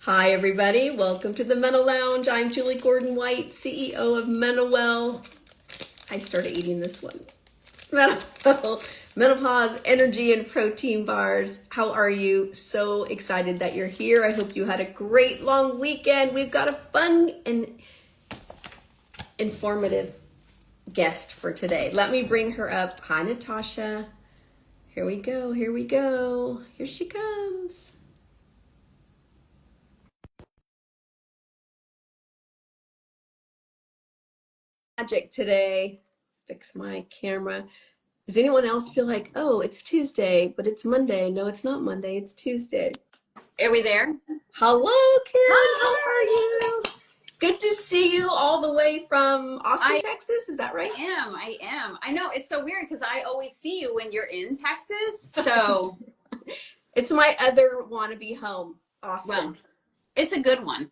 Hi, everybody. Welcome to the MenoLounge. I'm Julie Gordon-White, CEO of MenoWell. I started eating this one. MenoWell, Menopause, energy, and protein bars. How are you? So excited that you're here. I hope you had a great long weekend. We've got a fun and informative guest for today. Let me bring her up. Hi, Natasha. Here we go. Here we go. Here she comes. Magic today. Fix my camera. Does anyone else feel like, oh, it's Tuesday, but it's Monday? No, it's not Monday. It's Tuesday. Are we there? Hello, Karen. Hi. How are you? Good to see you all the way from Austin, Texas. Is that right? I am. I know it's so weird because I always see you when you're in Texas. So, It's my other wannabe home, Austin. well, it's a good one.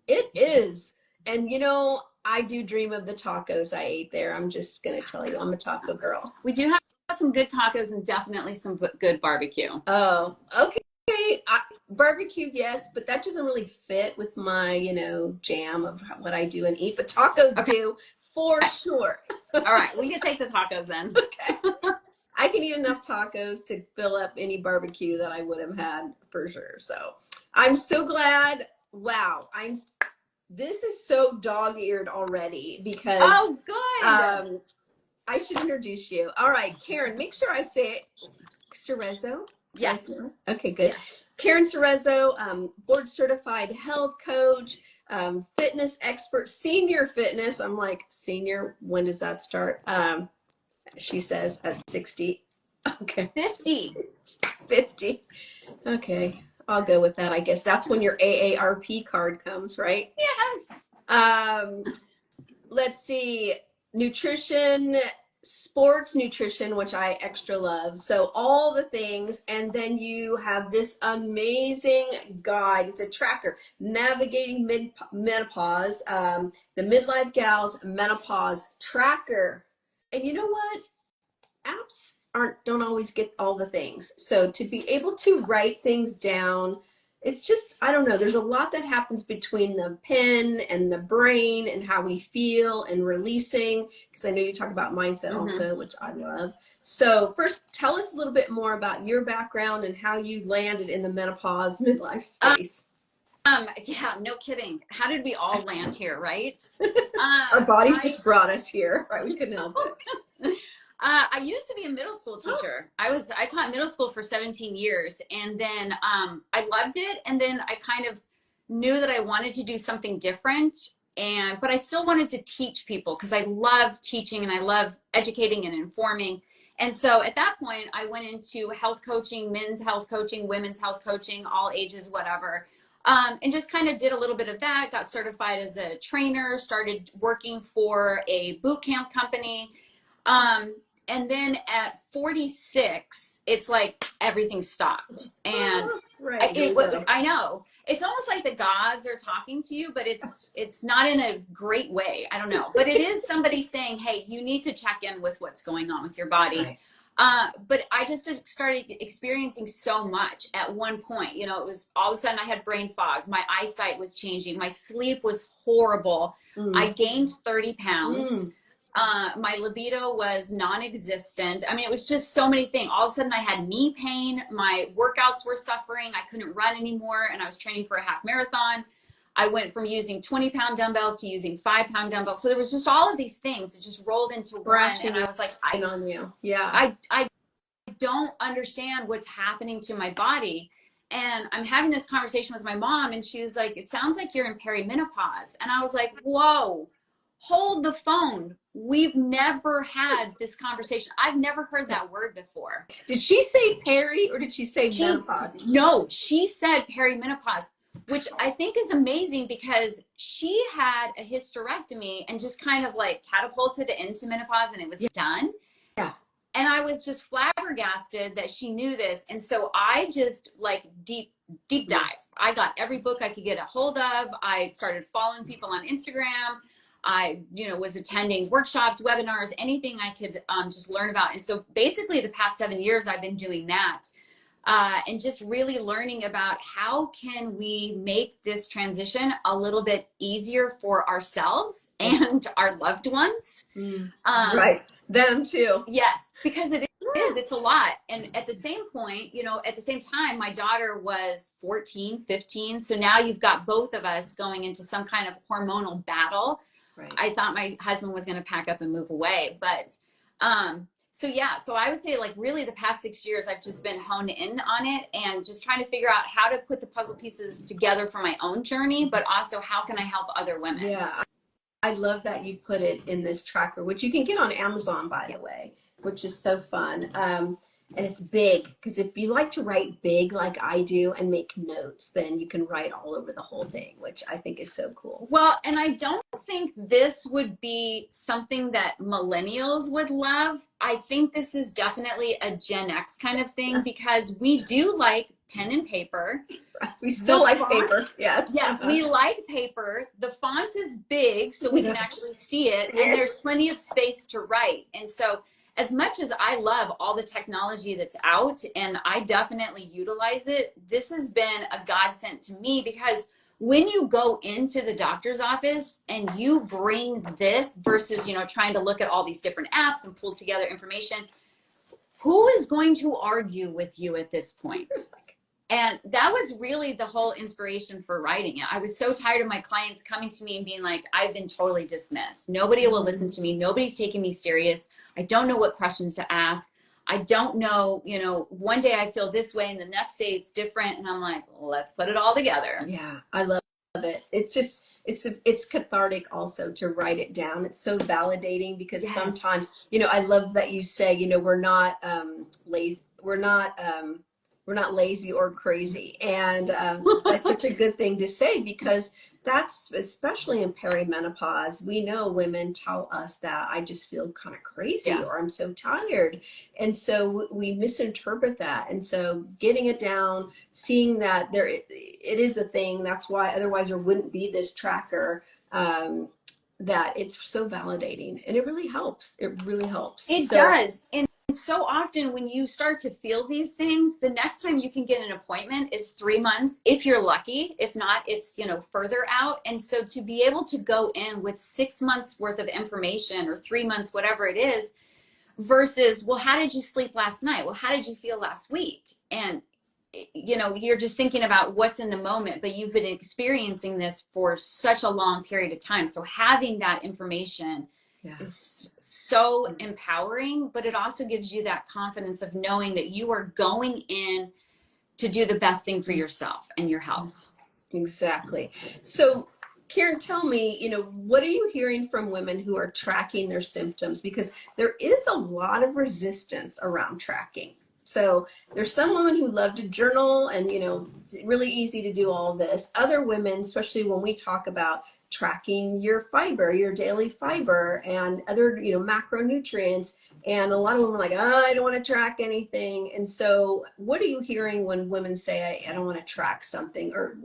It is. And I do dream of the tacos I ate there. I'm just going to tell you, I'm a taco girl. We do have some good tacos and definitely some good barbecue. Oh, okay. Barbecue, yes, but that doesn't really fit with my, jam of what I do and eat. But tacos do, for sure. All right, we can take the tacos then. Okay. I can eat enough tacos to fill up any barbecue that I would have had for sure. So I'm so glad. Wow, this is so dog-eared already because Oh, good. I should introduce you. All right, Karen, make sure I say it. Cerezo? Yes. Okay, good. Karen Cerezo, board certified health coach, fitness expert, senior fitness. I'm like, senior, when does that start? She says at 60. Okay. 50. 50. Okay. I'll go with that. I guess that's when your AARP card comes, right? Yes. Let's see. Nutrition, sports nutrition, which I extra love. So all the things. And then you have this amazing guide. It's a tracker, navigating menopause, the Midlife Gals Menopause Tracker. And you know what? Apps don't always get all the things. So to be able to write things down, it's just, I don't know, there's a lot that happens between the pen and the brain and how we feel and releasing, because I know you talk about mindset also, which I love. So first, tell us a little bit more about your background and how you landed in the menopause midlife space. Yeah, no kidding. How did we all land here, right? Our bodies just brought us here, right? We couldn't help it. I used to be a middle school teacher. I taught middle school for 17 years, and then I loved it. And then I kind of knew that I wanted to do something different, but I still wanted to teach people because I love teaching and I love educating and informing. And so at that point, I went into health coaching, men's health coaching, women's health coaching, all ages, whatever. And just kind of did a little bit of that, got certified as a trainer, started working for a boot camp company. And then at 46, it's like everything stopped. And I know. It's almost like the gods are talking to you, but it's not in a great way. I don't know. But it is somebody saying, hey, you need to check in with what's going on with your body. Right. But I just started experiencing so much at one point. It was all of a sudden I had brain fog. My eyesight was changing. My sleep was horrible. I gained 30 pounds. My libido was non-existent. I mean, it was just so many things. All of a sudden I had knee pain. My workouts were suffering. I couldn't run anymore. And I was training for a half marathon. I went from using 20-pound dumbbells to using 5-pound dumbbells. So there was just all of these things that just rolled into one. And I was like, I don't understand what's happening to my body. And I'm having this conversation with my mom, and she was like, it sounds like you're in perimenopause. And I was like, whoa, hold the phone. We've never had this conversation. I've never heard that word before. Did she say peri or did she say menopause? No, she said perimenopause, which I think is amazing because she had a hysterectomy and just kind of like catapulted into menopause, and it was done. Yeah. And I was just flabbergasted that she knew this. And so I just like deep dive. I got every book I could get a hold of. I started following people on Instagram. I, was attending workshops, webinars, anything I could just learn about. And so basically the past 7 years I've been doing that. and just really learning about how can we make this transition a little bit easier for ourselves and our loved ones. Right. Them too. Yes, because it is, it's a lot. And at the same point, at the same time, my daughter was 14, 15. So now you've got both of us going into some kind of hormonal battle. Right. I thought my husband was going to pack up and move away. But so yeah, so I would say like really the past 6 years, I've just been honed in on it and just trying to figure out how to put the puzzle pieces together for my own journey, but also how can I help other women? Yeah. I love that you put it in this tracker, which you can get on Amazon, by the way, which is so fun. And it's big, because if you like to write big like I do and make notes, then you can write all over the whole thing, which I think is so cool. Well, and I don't think this would be something that millennials would love. I think this is definitely a Gen X kind of thing, because we do like pen and paper. We still like paper. Yes. Yes, we like paper. The font is big so we can actually see it, and there's plenty of space to write. And so as much as I love all the technology that's out, and I definitely utilize it, this has been a godsend to me, because when you go into the doctor's office and you bring this versus, trying to look at all these different apps and pull together information, who is going to argue with you at this point? And that was really the whole inspiration for writing it. I was so tired of my clients coming to me and being like, I've been totally dismissed. Nobody will listen to me. Nobody's taking me serious. I don't know what questions to ask. I don't know, one day I feel this way and the next day it's different. And I'm like, well, let's put it all together. Yeah, I love it. It's just, it's cathartic also to write it down. It's so validating, because sometimes, I love that you say, we're not lazy. We're not lazy or crazy. And that's such a good thing to say, because that's, especially in perimenopause, we know women tell us that I just feel kind of crazy, or I'm so tired. And so we misinterpret that. And so getting it down, seeing that it is a thing, that's why otherwise there wouldn't be this tracker, that it's so validating, and it really helps. It really helps. It does. And so often when you start to feel these things, the next time you can get an appointment is 3 months, if you're lucky. If not, it's, further out. And so to be able to go in with 6 months worth of information, or 3 months, whatever it is, versus, well, how did you sleep last night? Well, how did you feel last week? And, you're just thinking about what's in the moment, but you've been experiencing this for such a long period of time. So having that information is so empowering, but it also gives you that confidence of knowing that you are going in to do the best thing for yourself and your health. Exactly. So Karen, tell me, what are you hearing from women who are tracking their symptoms? Because there is a lot of resistance around tracking. So there's some women who love to journal, and, it's really easy to do all this. Other women, especially when we talk about tracking your fiber, your daily fiber, and other, macronutrients. And a lot of women are like, oh, I don't want to track anything. And so what are you hearing when women say, I don't want to track something? Or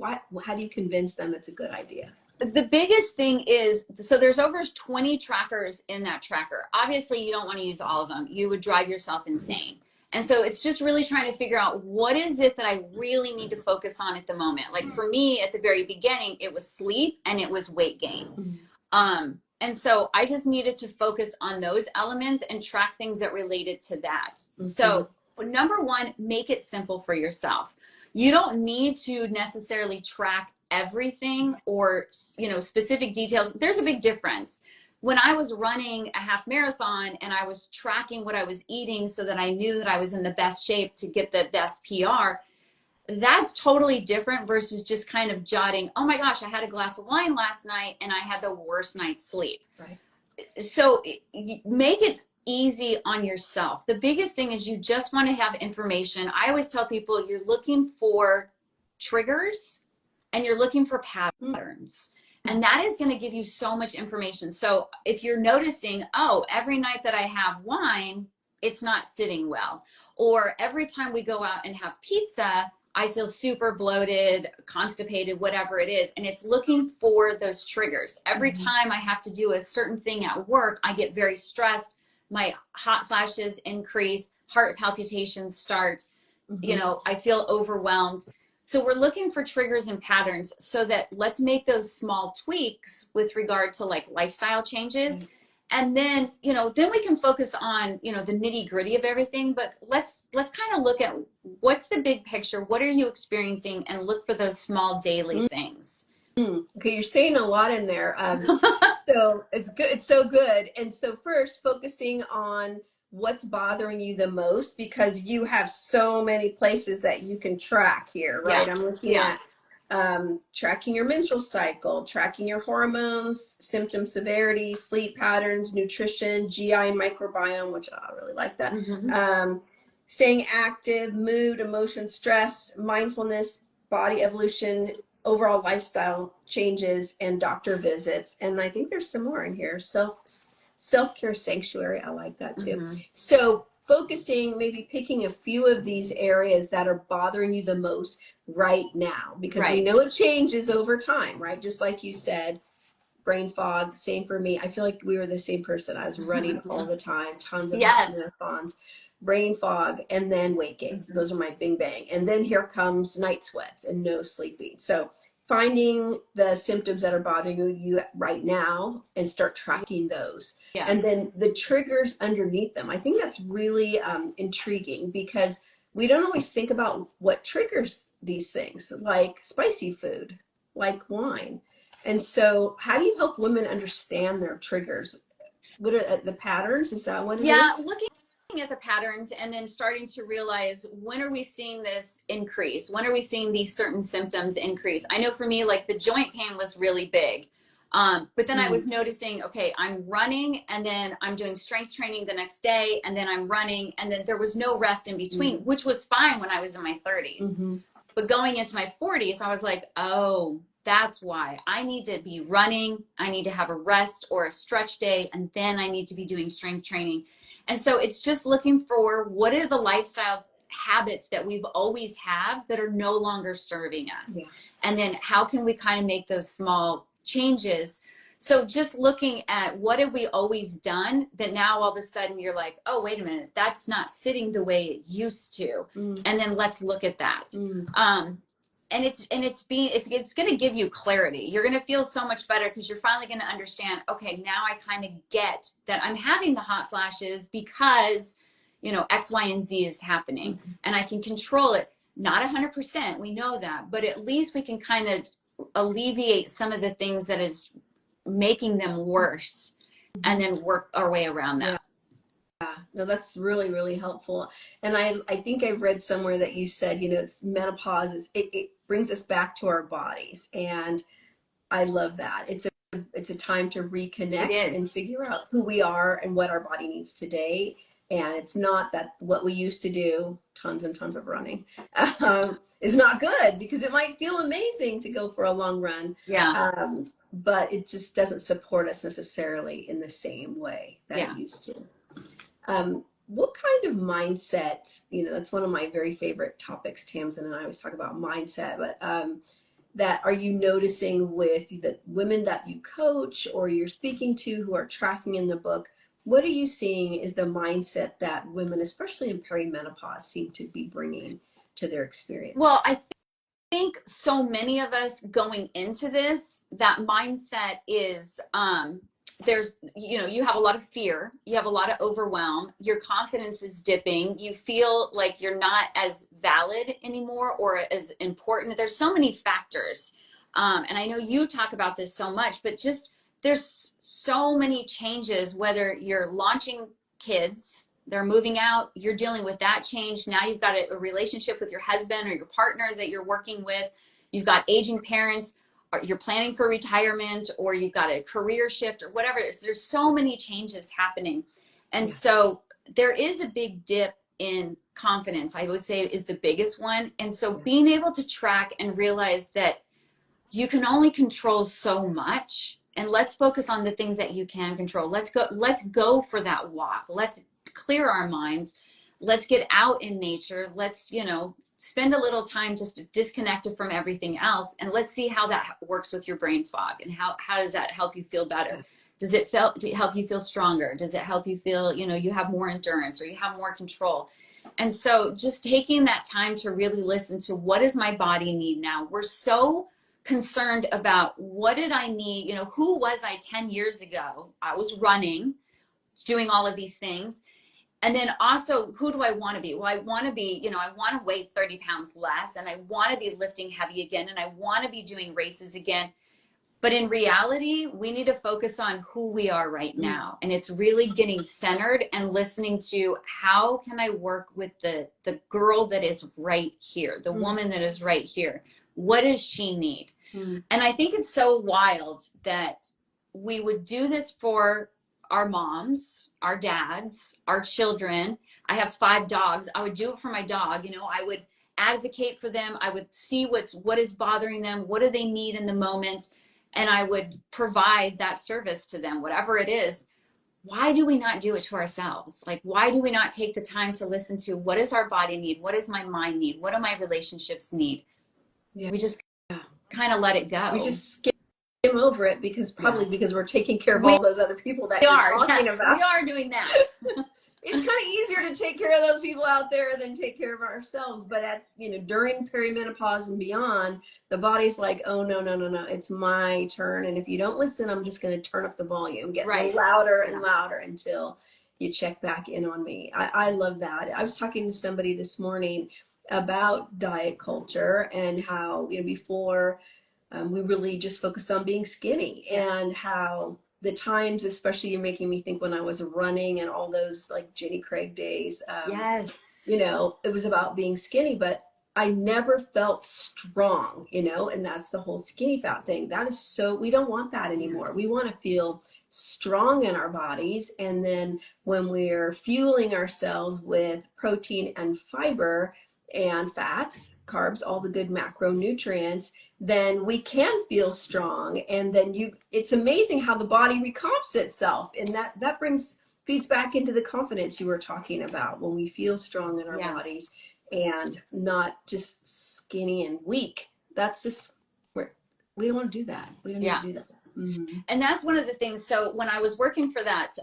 how do you convince them it's a good idea? The biggest thing is, so there's over 20 trackers in that tracker. Obviously, you don't want to use all of them. You would drive yourself insane. And so it's just really trying to figure out, what is it that I really need to focus on at the moment? Like for me, at the very beginning, it was sleep and it was weight gain. And so I just needed to focus on those elements and track things that related to that. So number one, make it simple for yourself. You don't need to necessarily track everything or, specific details. There's a big difference. When I was running a half marathon and I was tracking what I was eating so that I knew that I was in the best shape to get the best PR, that's totally different versus just kind of jotting, oh my gosh, I had a glass of wine last night and I had the worst night's sleep. Right. So make it easy on yourself. The biggest thing is you just want to have information. I always tell people you're looking for triggers and you're looking for patterns. And that is going to give you so much information. So if you're noticing, oh, every night that I have wine, it's not sitting well. Or every time we go out and have pizza, I feel super bloated, constipated, whatever it is. And it's looking for those triggers. Every time I have to do a certain thing at work, I get very stressed. My hot flashes increase, heart palpitations start. you Mm-hmm. know, I feel overwhelmed. So we're looking for triggers and patterns so that let's make those small tweaks with regard to like lifestyle changes. And then, you know, then we can focus on, you know, the nitty gritty of everything, but let's kind of look at what's the big picture, what are you experiencing, and look for those small daily things. Okay, you're saying a lot in there. So it's good. It's so good. And so first, focusing on what's bothering you the most, because you have so many places that you can track here, Yeah. right? I'm looking Yeah. at tracking your menstrual cycle, tracking your hormones, symptom severity, sleep patterns, nutrition, GI microbiome, which I really like that. Mm-hmm. Staying active, mood, emotion, stress, mindfulness, body evolution, overall lifestyle changes, and doctor visits. And I think there's some more in here. Self-care sanctuary, I like that too. Mm-hmm. So focusing, maybe picking a few of these areas that are bothering you the most right now, because we Right. know it changes over time, right? Just like you said, brain fog, same for me. I feel like we were the same person. I was running all the time, tons of Yes. marathons, brain fog, and then weight gain. Mm-hmm. Those are my bing bang. And then here comes night sweats and no sleeping. So finding the symptoms that are bothering you right now and start tracking those. Yeah. And then the triggers underneath them. I think that's really intriguing, because we don't always think about what triggers these things, like spicy food, like wine. And so how do you help women understand their triggers? What are the patterns? Is that what it Yeah, is? looking at the patterns and then starting to realize, when are we seeing this increase? When are we seeing these certain symptoms increase? I know for me, like the joint pain was really big. But then I was noticing, okay, I'm running and then I'm doing strength training the next day, and then I'm running, and then there was no rest in between, which was fine when I was in my 30s. Mm-hmm. But going into my 40s, I was like, oh, that's why I need to be running. I need to have a rest or a stretch day, and then I need to be doing strength training. And so it's just looking for, what are the lifestyle habits that we've always had that are no longer serving us? Yeah. And then how can we kind of make those small changes? So just looking at what have we always done that now all of a sudden you're like, oh, wait a minute, that's not sitting the way it used to. And then let's look at that. And it's going to give you clarity. You're going to feel so much better because you're finally going to understand, okay, now I kind of get that I'm having the hot flashes because, you know, X, Y, and Z is happening, and I can control it. Not 100%, we know that, but at least we can kind of alleviate some of the things that is making them worse, and then work our way around that. Yeah, no, that's really, really helpful. And I think I've read somewhere that you said, you know, it's menopause it brings us back to our bodies. And I love that. It's a time to reconnect and figure out who we are and what our body needs today. And it's not that what we used to do, tons and tons of running, is not good, because it might feel amazing to go for a long run. Yeah. But it just doesn't support us necessarily in the same way that it used to. What kind of mindset, you know, that's one of my very favorite topics, Tamsin and I always talk about mindset, but that are you noticing with the women that you coach or you're speaking to who are tracking in the book? What are you seeing is the mindset that women, especially in perimenopause, seem to be bringing to their experience? Well, I think so many of us going into this, that mindset is, there's, you know, you have a lot of fear, you have a lot of overwhelm, your confidence is dipping, you feel like you're not as valid anymore or as important. There's so many factors. And I know you talk about this so much, but just there's so many changes, whether you're launching kids, they're moving out, you're dealing with that change. Now you've got a relationship with your husband or your partner that you're working with. You've got aging parents, or you're planning for retirement, or you've got a career shift or whatever it is. There's so many changes happening. And so there is a big dip in confidence, I would say, is the biggest one. And so being able to track and realize that you can only control so much, and let's focus on the things that you can control. Let's go for that walk. Let's clear our minds. Let's get out in nature. Let's, you know, spend a little time just disconnected from everything else, and let's see how that works with your brain fog, and how does that help you feel better. Does it help you feel stronger? Does it help you feel, you have more endurance or you have more control? And so just taking that time to really listen to, what does my body need now? We're so concerned about, what did I need? Who was I 10 years ago? I was running, doing all of these things. And then also, who do I want to be? Well, I want to be, I want to weigh 30 pounds less, and I want to be lifting heavy again, and I want to be doing races again. But in reality, we need to focus on who we are right now. And it's really getting centered and listening to, how can I work with the girl that is right here, the woman that is right here? What does she need? And I think it's so wild that we would do this for our moms, our dads, our children. I have 5 dogs. I would do it for my dog. I would advocate for them. I would see what is bothering them. What do they need in the moment? And I would provide that service to them, whatever it is. Why do we not do it to ourselves? Like, why do we not take the time to listen to, what does our body need? What does my mind need? What do my relationships need? Yeah. We just kind of let it go. We just skim over it because we're taking care of all those other people that you're talking about. We are doing that. It's kind of easier to take care of those people out there than take care of ourselves. But during perimenopause and beyond, the body's like, oh, no, it's my turn. And if you don't listen, I'm just going to turn up the volume, get louder and louder until you check back in on me. I love that. I was talking to somebody this morning about diet culture and how, before we really just focused on being skinny, and how the times, especially, you're making me think when I was running and all those like Jenny Craig days. Yes. It was about being skinny, but I never felt strong, and that's the whole skinny fat thing. That is we don't want that anymore. We want to feel strong in our bodies. And then when we're fueling ourselves with protein and fiber and fats, carbs, all the good macronutrients, then we can feel strong. And then it's amazing how the body recomps itself. And that feeds back into the confidence you were talking about, when we feel strong in our bodies and not just skinny and weak. That's just we don't want to do that. We don't need to do that. Mm-hmm. And that's one of the things. So when I was working for that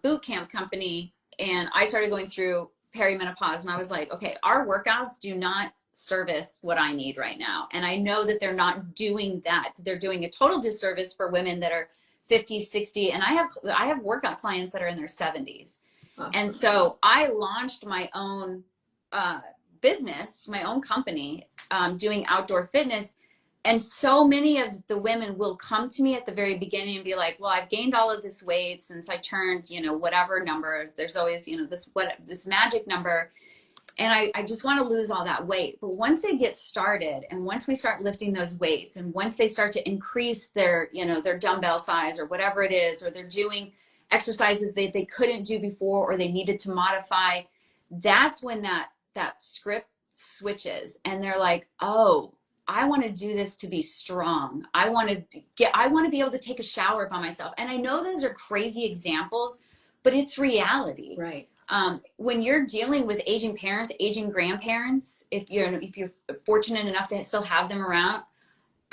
boot camp company, and I started going through perimenopause, and I was like, okay, our workouts do not service what I need right now. And I know that they're not doing that. They're doing a total disservice for women that are 50, 60. And I have workout clients that are in their 70s. Awesome. And so I launched my own business, my own company, doing outdoor fitness. And so many of the women will come to me at the very beginning and be like, well, I've gained all of this weight since I turned, whatever number. There's always, this magic number. And I just want to lose all that weight. But once they get started, and once we start lifting those weights, and once they start to increase their dumbbell size or whatever it is, or they're doing exercises they couldn't do before, or they needed to modify, that's when that script switches. And they're like, oh, I want to do this to be strong. I want to be able to take a shower by myself. And I know those are crazy examples, but it's reality. Right. When you're dealing with aging parents, aging grandparents, if you're fortunate enough to still have them around,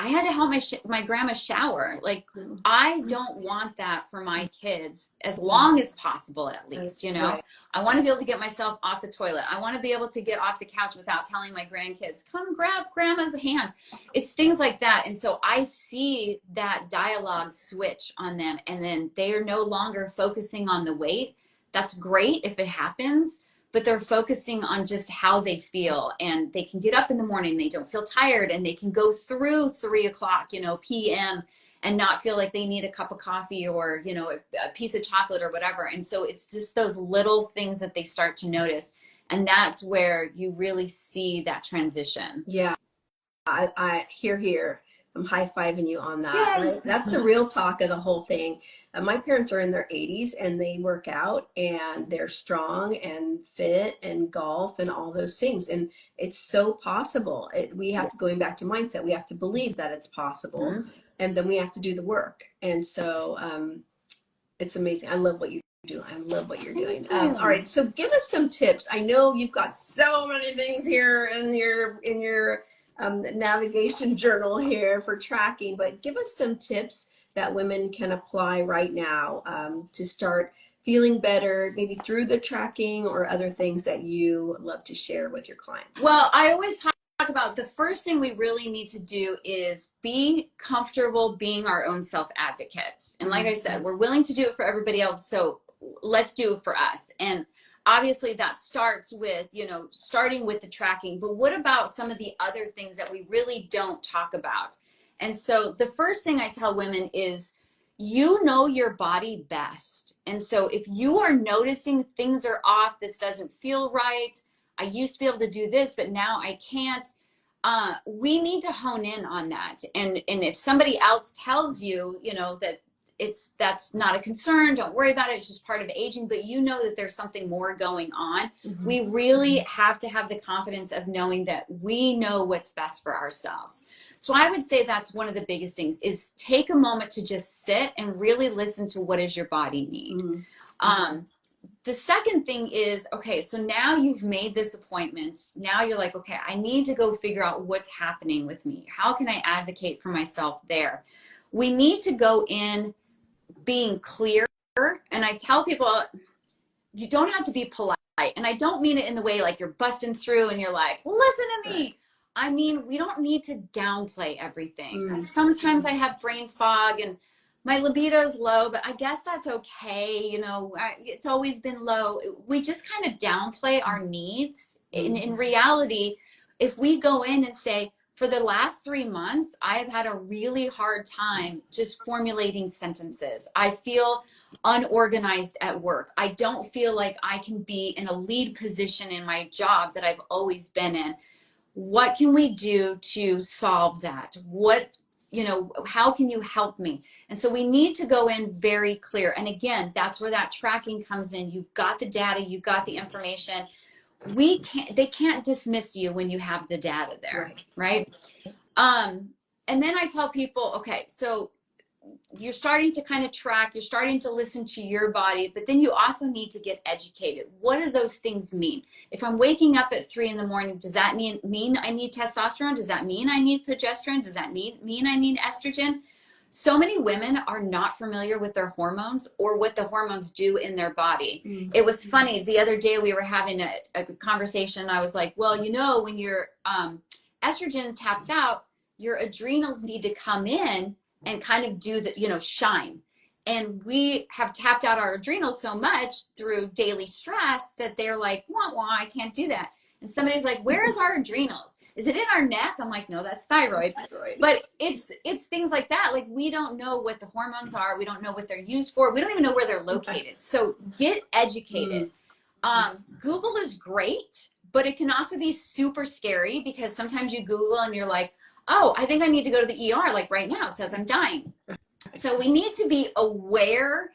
I had to help my grandma shower. Like, I don't want that for my kids, as long as possible, at least, Right. I want to be able to get myself off the toilet. I want to be able to get off the couch without telling my grandkids, come grab grandma's hand. It's things like that. And so I see that dialogue switch on them, and then they are no longer focusing on the weight. That's great if it happens, but they're focusing on just how they feel, and they can get up in the morning, they don't feel tired, and they can go through 3 o'clock, PM, and not feel like they need a cup of coffee or, a piece of chocolate or whatever. And so it's just those little things that they start to notice. And that's where you really see that transition. Yeah. I hear. I'm high-fiving you on that. Right? That's the real talk of the whole thing. My parents are in their 80s, and they work out, and they're strong and fit and golf and all those things. And it's so possible. We have to, going back to mindset, we have to believe that it's possible. Mm-hmm. And then we have to do the work. And so it's amazing. I love what you do. I love what you're doing. All right. So give us some tips. I know you've got so many things here in your navigation journal here for tracking, but give us some tips that women can apply right now to start feeling better, maybe through the tracking or other things that you love to share with your clients? Well, I always talk about the first thing we really need to do is be comfortable being our own self-advocate. And like I said, we're willing to do it for everybody else, so let's do it for us. And obviously that starts with, starting with the tracking, but what about some of the other things that we really don't talk about? And so the first thing I tell women is, you know your body best. And so if you are noticing things are off, this doesn't feel right, I used to be able to do this, but now I can't. We need to hone in on that. And if somebody else tells you, that that's not a concern, don't worry about it, it's just part of aging, but you know that there's something more going on. We really have to have the confidence of knowing that we know what's best for ourselves. So I would say that's one of the biggest things, is take a moment to just sit and really listen to what does your body need. The second thing is, okay, so now you've made this appointment. Now you're like, okay, I need to go figure out what's happening with me. How can I advocate for myself there? We need to go in being clear. And I tell people, you don't have to be polite. And I don't mean it in the way like you're busting through and you're like, listen to me. I mean, we don't need to downplay everything. Sometimes I have brain fog and my libido is low, but I guess that's okay. It's always been low. We just kind of downplay our needs. In reality, if we go in and say, for the last 3 months, I have had a really hard time just formulating sentences. I feel unorganized at work. I don't feel like I can be in a lead position in my job that I've always been in. What can we do to solve that? How can you help me? And so we need to go in very clear. And again, that's where that tracking comes in. You've got the data, you've got the information. They can't dismiss you when you have the data there, right? And then I tell people, okay, so you're starting to kind of track, you're starting to listen to your body, but then you also need to get educated. What do those things mean? If I'm waking up at 3 a.m, does that mean I need testosterone? Does that mean I need progesterone? Does that mean I need estrogen? So many women are not familiar with their hormones or what the hormones do in their body. It was funny. The other day we were having a conversation. I was like, well, when your estrogen taps out, your adrenals need to come in and kind of do the, shine. And we have tapped out our adrenals so much through daily stress that they're like, wah, wah, I can't do that. And somebody's like, where is our adrenals? Is it in our neck? I'm like, no, that's thyroid. But it's things like that. Like, we don't know what the hormones are. We don't know what they're used for. We don't even know where they're located. So get educated. Google is great, but it can also be super scary, because sometimes you Google and you're like, oh, I think I need to go to the ER. Like right now, it says I'm dying. So we need to be aware.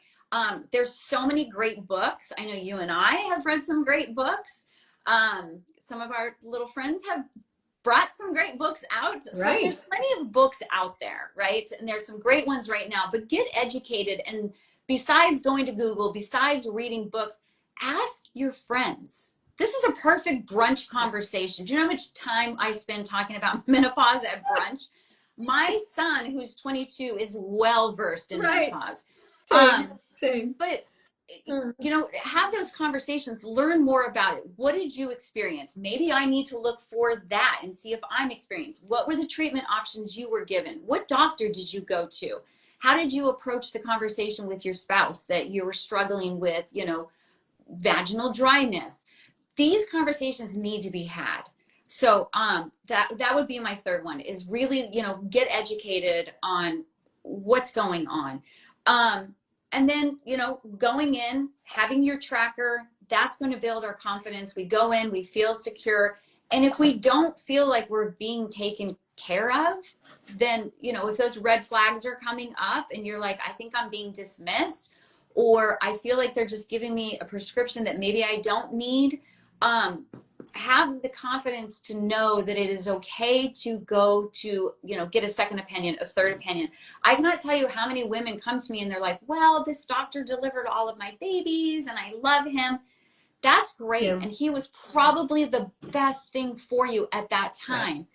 There's so many great books. I know you and I have read some great books. Some of our little friends have brought some great books out. So there's plenty of books out there, right? And there's some great ones right now, but get educated. And besides going to Google, besides reading books, ask your friends. This is a perfect brunch conversation. Do you know how much time I spend talking about menopause at brunch? My son, who's 22, is well versed in menopause. Same. But have those conversations, learn more about it. What did you experience? Maybe I need to look for that and see if I'm experienced. What were the treatment options you were given? What doctor did you go to? How did you approach the conversation with your spouse that you were struggling with, vaginal dryness? These conversations need to be had. So that would be my third one, is really, get educated on what's going on. And then, going in, having your tracker, that's going to build our confidence. We go in, we feel secure. And if we don't feel like we're being taken care of, then, if those red flags are coming up and you're like, I think I'm being dismissed, or I feel like they're just giving me a prescription that maybe I don't need, have the confidence to know that it is okay to go to, get a second opinion, a third opinion. I cannot tell you how many women come to me and they're like, well, this doctor delivered all of my babies and I love him. That's great. And he was probably the best thing for you at that time.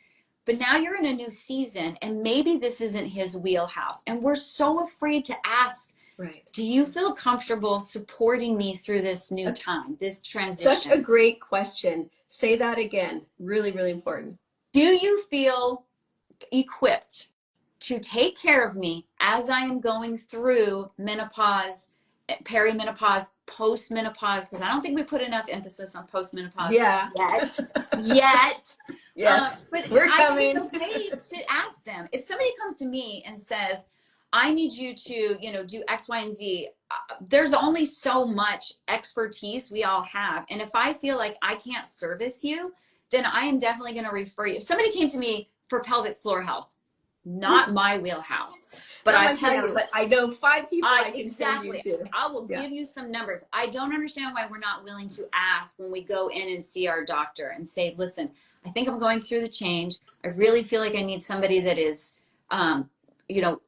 but now you're in a new season and maybe this isn't his wheelhouse. And we're so afraid to ask, Right. do you feel comfortable supporting me through this new time, this transition? Such a great question. Say that again. Really, really important. Do you feel equipped to take care of me as I am going through menopause, perimenopause, postmenopause? Because I don't think we put enough emphasis on postmenopause yet. Yes. But We're I think coming. it's okay to ask them. If somebody comes to me and says, I need you to, do X, Y, and Z, there's only so much expertise we all have. And if I feel like I can't service you, then I am definitely going to refer you. If somebody came to me for pelvic floor health, not my wheelhouse. But I tell you, but I know 5 people I can send you to. I will give you some numbers. I don't understand why we're not willing to ask when we go in and see our doctor and say, listen, I think I'm going through the change. I really feel like I need somebody that is,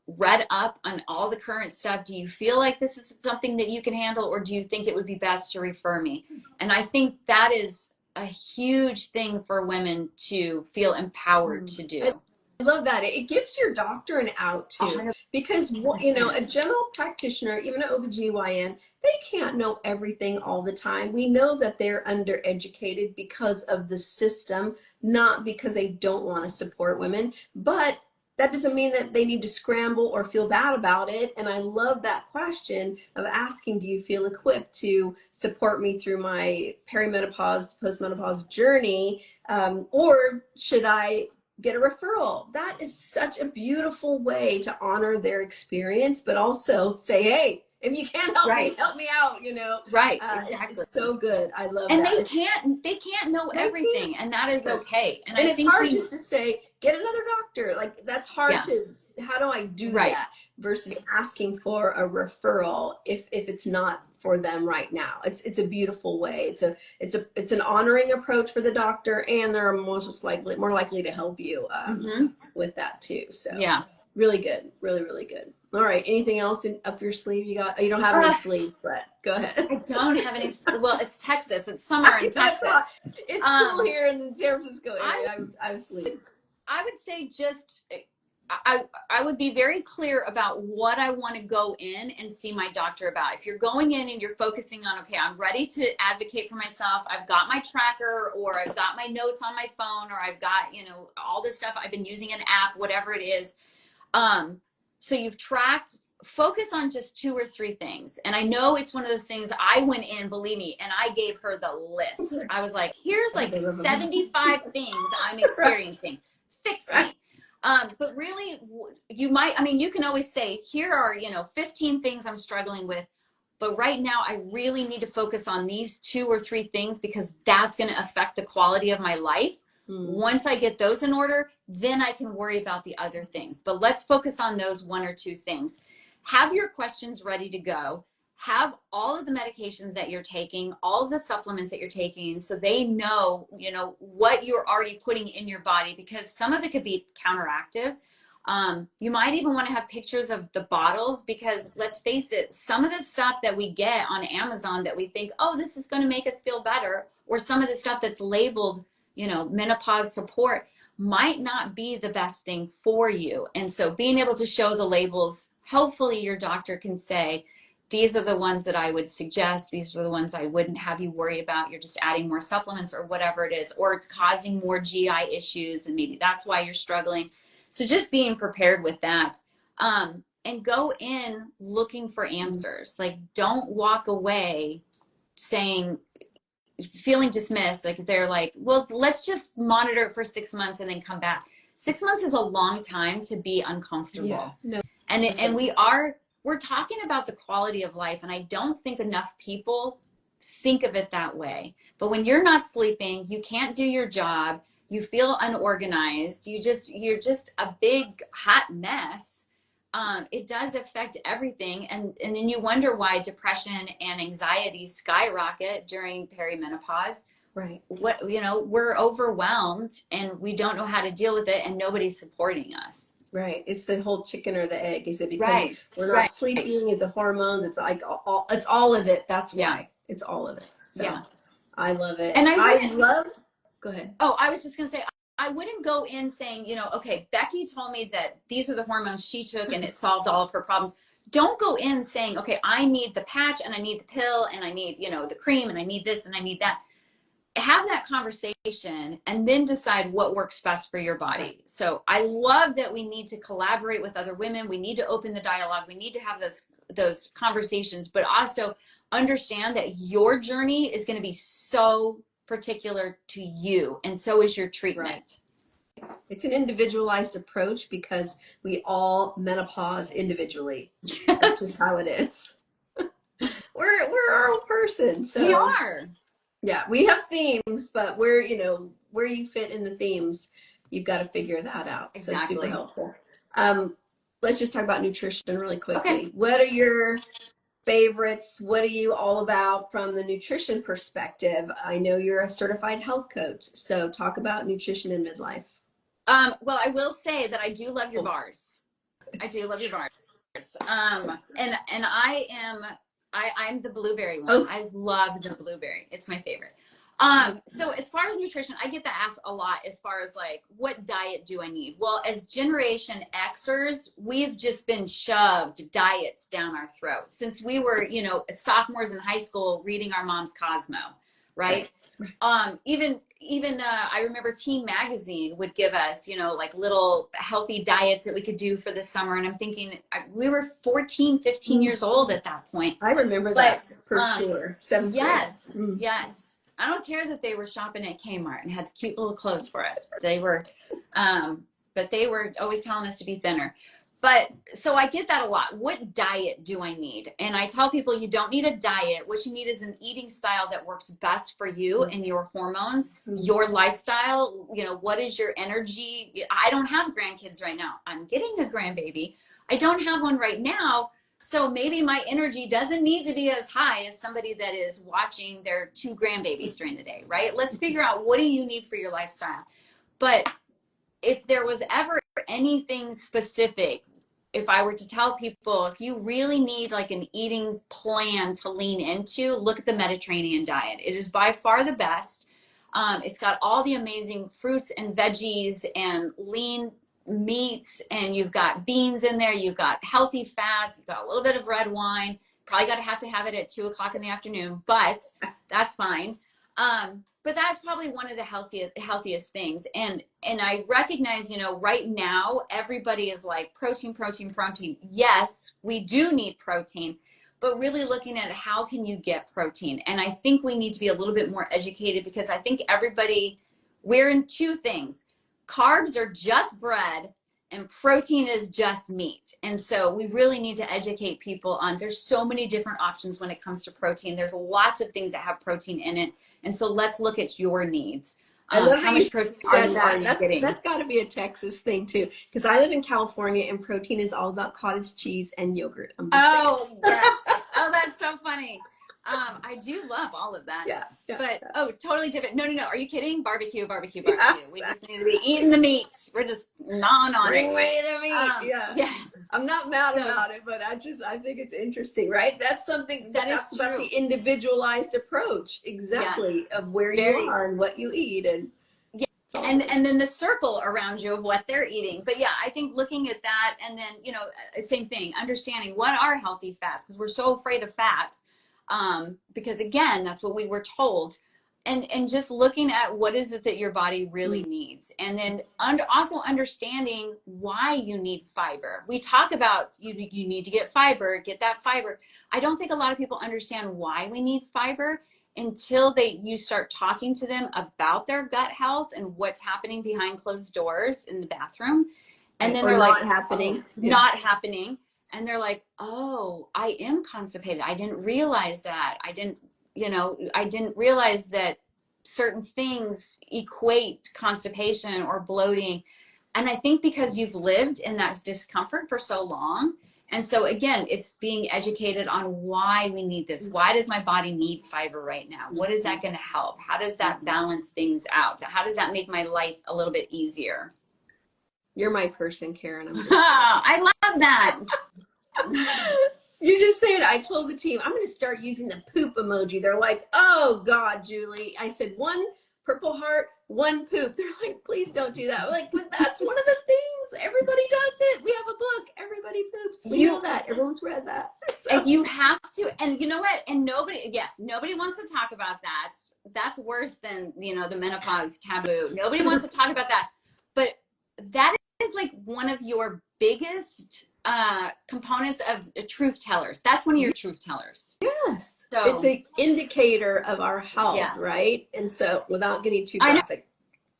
read up on all the current stuff. Do you feel like this is something that you can handle, or do you think it would be best to refer me? And I think that is a huge thing for women to feel empowered to do. I love that. It gives your doctor an out too, because a general practitioner, even an OBGYN, they can't know everything all the time. We know that they're undereducated because of the system, not because they don't want to support women, but that doesn't mean that they need to scramble or feel bad about it. And I love that question of asking, do you feel equipped to support me through my perimenopause, postmenopause journey? Or should I get a referral? That is such a beautiful way to honor their experience, but also say, hey, if you can't help me, help me out, Right, exactly. It's so good. I love and that. And they can't know everything, and that is okay. And I it's think hard just to say, get another doctor. Like, that's hard to, how do I do that? Versus asking for a referral if it's not for them right now. It's a beautiful way. It's an honoring approach for the doctor, and they're more likely to help you with that too. So really good, really, really good. All right, anything else up your sleeve? You don't have any sleeve, but go ahead. I don't have any. Well, it's Texas. It's summer in Texas. It's cool here in the San Francisco area. I'm sleeve. I would say I would be very clear about what I want to go in and see my doctor about. If you're going in and you're focusing on, okay, I'm ready to advocate for myself. I've got my tracker, or I've got my notes on my phone, or I've got, all this stuff. I've been using an app, whatever it is. So you've tracked, focus on just 2 or 3 things. And I know it's one of those things. I went in, believe me, and I gave her the list. I was like, here's like 75 things I'm experiencing. Fix me. But really, you can always say, here are, 15 things I'm struggling with. But right now, I really need to focus on these 2 or 3 things, because that's going to affect the quality of my life. Once I get those in order, then I can worry about the other things. But let's focus on those 1 or 2 things. Have your questions ready to go. Have all of the medications that you're taking, all of the supplements that you're taking, so they know, what you're already putting in your body, because some of it could be counteractive. You might even want to have pictures of the bottles, because let's face it, some of the stuff that we get on Amazon that we think, oh, this is going to make us feel better, or some of the stuff that's labeled, menopause support, might not be the best thing for you. And so being able to show the labels, hopefully your doctor can say, these are the ones that I would suggest. These are the ones I wouldn't have you worry about. You're just adding more supplements or whatever it is, or it's causing more GI issues, and maybe that's why you're struggling. So just being prepared with that, and go in looking for answers. Like, don't walk away feeling dismissed. Like, they're like, well, let's just monitor it for 6 months and then come back. 6 months is a long time to be uncomfortable. And we're talking about the quality of life, and I don't think enough people think of it that way. But when you're not sleeping, you can't do your job, you feel unorganized, you're just a big hot mess. It does affect everything, and then you wonder why depression and anxiety skyrocket during perimenopause. Right. We're overwhelmed, and we don't know how to deal with it, and nobody's supporting us. Right. It's the whole chicken or the egg. Is it because we're not sleeping? It's the hormones. It's like it's all of it. That's why. It's all of it. So I love it. And go ahead. Oh, I was just going to say, I wouldn't go in saying, okay, Becky told me that these are the hormones she took and it solved all of her problems. Don't go in saying, okay, I need the patch and I need the pill and I need, the cream and I need this and I need that. Have that conversation and then decide what works best for your body. So I love that we need to collaborate with other women. We need to open the dialogue. We need to have those conversations, but also understand that your journey is going to be so particular to you, and so is your treatment. Right. It's an individualized approach because we all menopause individually. Yes. That's just how it is. We're our own person. So we are. Yeah, we have themes, but where you fit in the themes, you've got to figure that out. Exactly. So super helpful. Let's just talk about nutrition really quickly. Okay. What are your favorites? What are you all about from the nutrition perspective? I know you're a certified health coach, so talk about nutrition in midlife. Well, I will say that I do love your bars. I do love your bars. And I'm the blueberry one. Oh. I love the blueberry. It's my favorite. So as far as nutrition, I get that asked a lot as far as like, what diet do I need? Well, as Generation Xers, we've just been shoved diets down our throat since we were, sophomores in high school reading our mom's Cosmo, right? Even I remember Teen Magazine would give us, like little healthy diets that we could do for the summer. And I'm thinking we were 14, 15 years old at that point. I remember that for sure. Yes. Yes. I don't care that they were shopping at Kmart and had cute little clothes for us. They were, but they were always telling us to be thinner. But so I get that a lot. What diet do I need? And I tell people you don't need a diet. What you need is an eating style that works best for you and your hormones, your lifestyle. What is your energy? I don't have grandkids right now. I'm getting a grandbaby. I don't have one right now. So maybe my energy doesn't need to be as high as somebody that is watching their 2 grandbabies during the day, right? Let's figure out, what do you need for your lifestyle? But if there was ever anything specific, if I were to tell people, if you really need like an eating plan to lean into, look at the Mediterranean diet. It is by far the best. It's got all the amazing fruits and veggies and lean meats, and you've got beans in there. You've got healthy fats. You've got a little bit of red wine. Probably got to have it at 2:00 in the afternoon, but that's fine. But that's probably one of the healthiest things. And I recognize, right now, everybody is like protein. Yes, we do need protein, but really looking at how can you get protein? And I think we need to be a little bit more educated, because I think we're in 2 things. Carbs are just bread and protein is just meat. And so we really need to educate people on, there's so many different options when it comes to protein. There's lots of things that have protein in it. And so let's look at your needs. I love how much protein are you getting? That's got to be a Texas thing too, because I live in California and protein is all about cottage cheese and yogurt. Oh, that's so funny. I do love all of that. Yeah. Totally different. No. Are you kidding? Barbecue. Yeah, we just need to be eating the meat. We're just gnawing on it. Bring away the meat. Yes. I'm not mad about it, but I think it's interesting, right? That's something that's about the individualized approach, exactly, of where you are and what you eat, and and then the circle around you of what they're eating. But yeah, I think looking at that, and then same thing, understanding what are healthy fats, because we're so afraid of fats. Because again, that's what we were told, and just looking at what is it that your body really needs, and then also understanding why you need fiber. We talk about you need to get that fiber. I don't think a lot of people understand why we need fiber until you start talking to them about their gut health and what's happening behind closed doors in the bathroom, and then they're like, not happening. And they're like, oh, I am constipated. I didn't realize that. I didn't realize that certain things equate constipation or bloating. And I think because you've lived in that discomfort for so long. And so again, it's being educated on why we need this. Why does my body need fiber right now? What is that going to help? How does that balance things out? How does that make my life a little bit easier? You're my person, Karen. I love that. You're just saying, I told the team, I'm going to start using the poop emoji. They're like, oh God, Julie. I said, 1 purple heart, one poop. They're like, please don't do that. I'm like, but that's one of the things. Everybody does it. We have a book. Everybody poops. We know that. Everyone's read that. So. And you have to, and you know what? And nobody wants to talk about that. That's worse than, you know, the menopause taboo. Nobody wants to talk about that. But that is like one of your biggest components of truth tellers. That's one of your truth tellers. Yes. So it's an indicator of our health, yes. Right? And so without getting too graphic,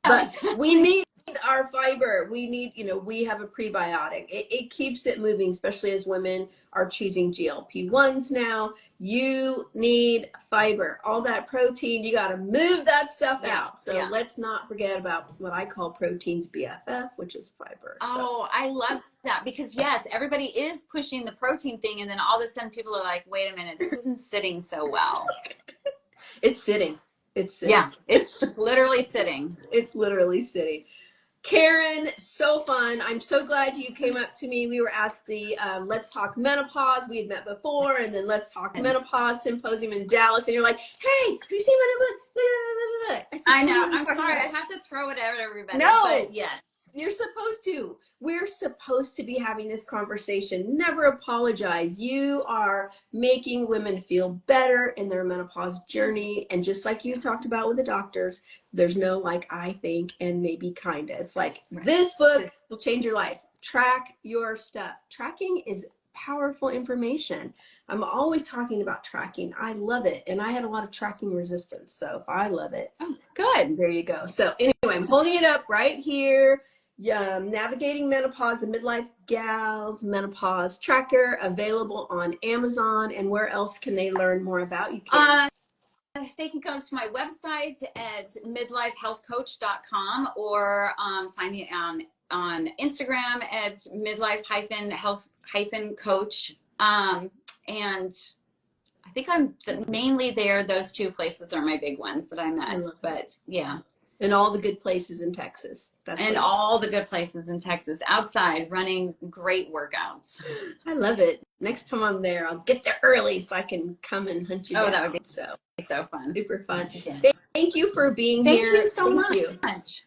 but we need our fiber. We need, you know, we have a prebiotic. It keeps it moving, especially as women are choosing GLP-1s now. You need fiber. All that protein, you got to move that stuff out. So let's not forget about what I call protein's BFF, which is fiber. Oh, I love that, because yes, everybody is pushing the protein thing, and then all of a sudden people are like, wait a minute, this isn't sitting so well. It's sitting. It's sitting. Yeah, it's just literally sitting. It's literally sitting. Karen, so fun. I'm so glad you came up to me. We were at the Let's Talk Menopause. We had met before, and then Let's Talk Menopause Symposium in Dallas. And you're like, hey, have you seen my book? I know. I'm sorry. I have to throw it at everybody. No. But yes. You're supposed to. We're supposed to be having this conversation. Never apologize. You are making women feel better in their menopause journey. And just like you talked about with the doctors, there's no like, I think, and maybe kinda. It's like, this book will change your life. Track your stuff. Tracking is powerful information. I'm always talking about tracking. I love it. And I had a lot of tracking resistance. So if I love it, oh, good. There you go. So anyway, I'm holding it up right here. Navigating Menopause, the Midlife Gals Menopause Tracker, available on Amazon. And where else can they learn more about you? They can go to my website at midlifehealthcoach.com, or find me on Instagram at midlife-health-coach. And I think I'm mainly there. Those two places are my big ones that I'm at. But yeah. And all the good places in Texas. All the good places in Texas, outside, running great workouts. I love it. Next time I'm there, I'll get there early so I can come and hunt you down. Oh, that would be so fun. Super fun. Yes. Thank you for being here. Thank you so much.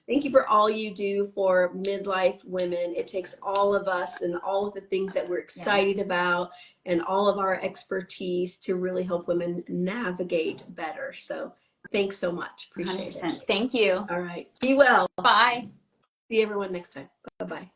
Thank you for all you do for midlife women. It takes all of us and all of the things that we're excited about and all of our expertise to really help women navigate better. So thanks so much. Appreciate 100%. it. Thank you. All right. Be well. Bye. See everyone next time. Bye-bye.